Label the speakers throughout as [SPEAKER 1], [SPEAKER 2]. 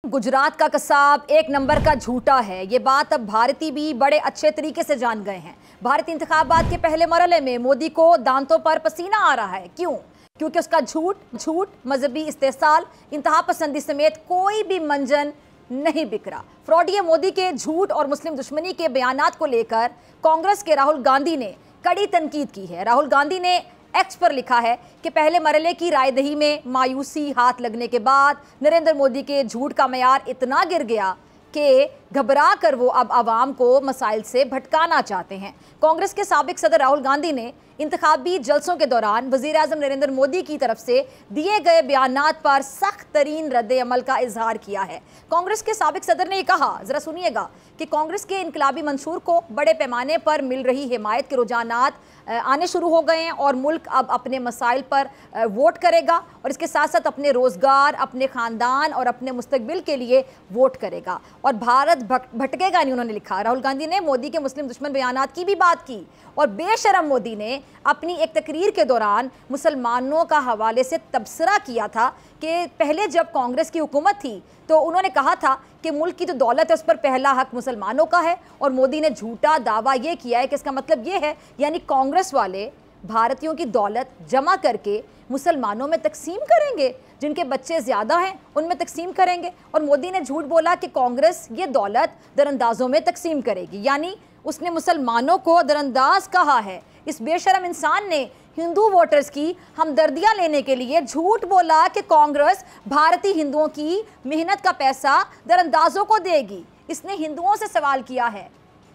[SPEAKER 1] गुजरात का कसाब एक नंबर का झूठा है। ये बात अब भारती भी बड़े अच्छे तरीके से जान गए हैं। भारतीय इंतखाबात के पहले मरहले में मोदी को दांतों पर पसीना आ रहा है। क्यों? क्योंकि उसका झूठ, मजहबी इस्तेसाल, इंतहा पसंदी समेत कोई भी मंजन नहीं बिखरा। फ्रॉडिये मोदी के झूठ और मुस्लिम दुश्मनी के बयानात को लेकर कांग्रेस के राहुल गांधी ने कड़ी तनकीद की है। राहुल गांधी ने एक्स पर लिखा है कि पहले मरहले की रायदही में मायूसी हाथ लगने के बाद नरेंद्र मोदी के झूठ का मयार इतना गिर गया कि घबरा कर वो अब आवाम को मसाइल से भटकाना चाहते हैं। कांग्रेस के साबिक सदर राहुल गांधी ने इंतखाबी जलसों के दौरान वज़ीर-ए-आज़म नरेंद्र मोदी की तरफ से दिए गए बयानात पर सख्त तरीन रद्द-ए-अमल का इजहार किया है। कांग्रेस के साबिक सदर ने कहा, जरा सुनिएगा, कि कांग्रेस के इनकलाबी मंशूर को बड़े पैमाने पर मिल रही हिमायत के रुझानात आने शुरू हो गए हैं और मुल्क अब अपने मसाइल पर वोट करेगा और इसके साथ साथ अपने रोज़गार, अपने ख़ानदान और अपने मुस्तकबिल के लिए वोट करेगा और भारत भटकेगा नहीं। उन्होंने लिखा। राहुल गांधी ने मोदी के मुस्लिम दुश्मन बयानात की भी बात की और बेशरम मोदी ने अपनी एक तकरीर के दौरान मुसलमानों का हवाले से तबसरा किया था कि पहले जब कांग्रेस की हुकूमत थी तो उन्होंने कहा था कि मुल्क की जो दौलत है उस पर पहला हक मुसलमानों का है और मोदी ने झूठा दावा ये किया है कि इसका मतलब ये है यानी कांग्रेस वाले भारतीयों की दौलत जमा करके मुसलमानों में तकसीम करेंगे, जिनके बच्चे ज़्यादा हैं उनमें तकसीम करेंगे। और मोदी ने झूठ बोला कि कांग्रेस ये दौलत दरअंदाजों में तकसीम करेगी, यानी उसने मुसलमानों को दरअंदाज कहा है। इस बेशरम इंसान ने हिंदू वोटर्स की हमदर्दियां लेने के लिए झूठ बोला कि कांग्रेस भारतीय हिंदुओं की मेहनत का पैसा दरअंदाजों को देगी। इसने हिंदुओं से सवाल किया है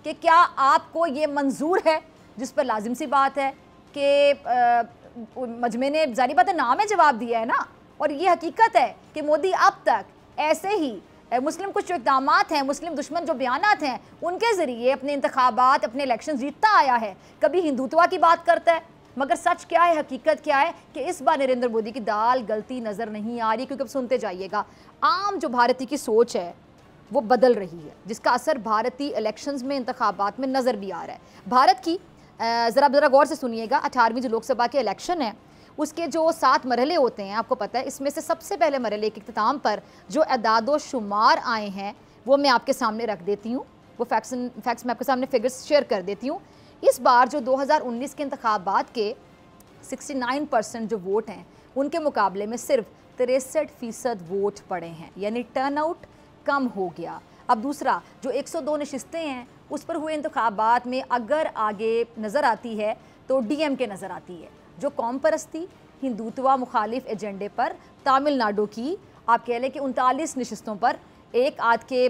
[SPEAKER 1] कि क्या आपको ये मंजूर है, जिस पर लाजिम सी बात है कि मजमे ने जारी बात है नाम में जवाब दिया है ना। और ये हकीकत है कि मोदी अब तक ऐसे ही मुस्लिम कुछ जो इक़दाम हैं, मुस्लिम दुश्मन जो बयानात हैं, उनके ज़रिए अपने इंतखाबात, अपने इलेक्शन जीतता आया है। कभी हिंदुत्व की बात करता है, मगर सच क्या है, हकीकत क्या है कि इस बार नरेंद्र मोदी की दाल गलती नज़र नहीं आ रही। क्योंकि अब सुनते जाइएगा, आम जो भारतीय की सोच है वो बदल रही है, जिसका असर भारतीय इलेक्शंस में, इंतखाबात में नज़र भी आ रहा है। भारत की ज़रा गौर से सुनिएगा, 18वीं जो लोकसभा के इलेक्शन है उसके जो 7 मरहले होते हैं, आपको पता है, इसमें से सबसे पहले मरहले के इख्तिताम पर जो अदादो शुमार आए हैं वो मैं आपके सामने रख देती हूँ। वो फैक्ट्स मैं आपके सामने फिगर्स शेयर कर देती हूँ। इस बार जो 2019 के इंतखाबात के 69% जो वोट हैं उनके मुकाबले में सिर्फ 63% वोट पड़े हैं, यानी टर्नआउट कम हो गया। अब दूसरा, जो 102 नशिस्तें हैं उस पर हुए इंतखाबात में अगर आगे नज़र आती है तो DMK नज़र आती है, जो कौम परस्ती, हिंदुत्व मुखालिफ एजेंडे पर तमिलनाडु की आप कह लें कि 39 नशिस्तों पर एक आध के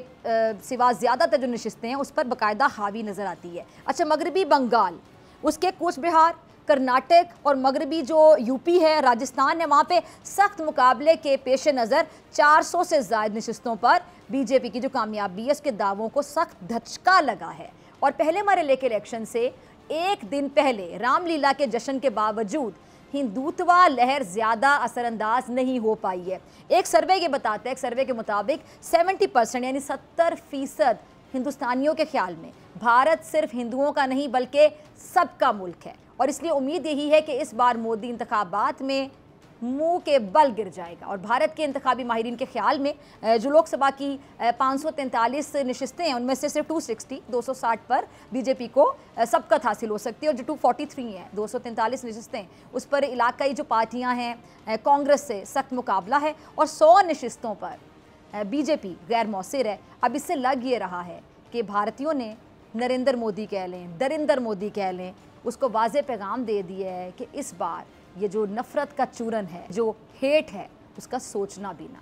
[SPEAKER 1] सिवा ज़्यादातर जो नशिस्तें हैं उस पर बाकायदा हावी नज़र आती है। अच्छा, मगरबी बंगाल, उसके कूच बिहार, कर्नाटक और मगरबी जो UP है, राजस्थान है, वहाँ पे सख्त मुकाबले के पेश नज़र 400 से ज़ायद नशिस्तों पर BJP की जो कामयाबी है उसके दावों को सख्त धचका लगा है। और पहले मरहले के इलेक्शन से एक दिन पहले रामलीला के जश्न के बावजूद हिंदुत्व लहर ज़्यादा असरअंदाज नहीं हो पाई है। एक सर्वे ये बताता है, एक सर्वे के मुताबिक 70% यानी 70% हिंदुस्तानियों के ख्याल में भारत सिर्फ हिंदुओं का नहीं बल्कि सबका मुल्क है और इसलिए उम्मीद यही है कि इस बार मोदी इंतखाबात में मुंह के बल गिर जाएगा। और भारत के इंतखाबी माहिरीन के ख्याल में जो लोकसभा की 543 नशिस्तें हैं उनमें से सिर्फ 260 पर BJP को सबकत हासिल हो सकती है और जो 243 हैं, 243 नशिस्तें, उस पर इलाकाई जो पार्टियां हैं कांग्रेस से सख्त मुकाबला है और 100 नशिस्तों पर BJP गैर मौसिर है। अब इससे लग ये रहा है कि भारतीयों ने नरेंद्र मोदी कह लें, दरिंदर मोदी कह लें, उसको वाज़े पैगाम दे दिया है कि इस बार ये जो नफरत का चूरन है, जो हेट है, उसका सोचना भी ना।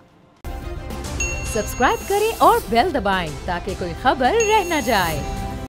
[SPEAKER 2] सब्सक्राइब करें और बेल दबाएं ताकि कोई खबर रह न जाए।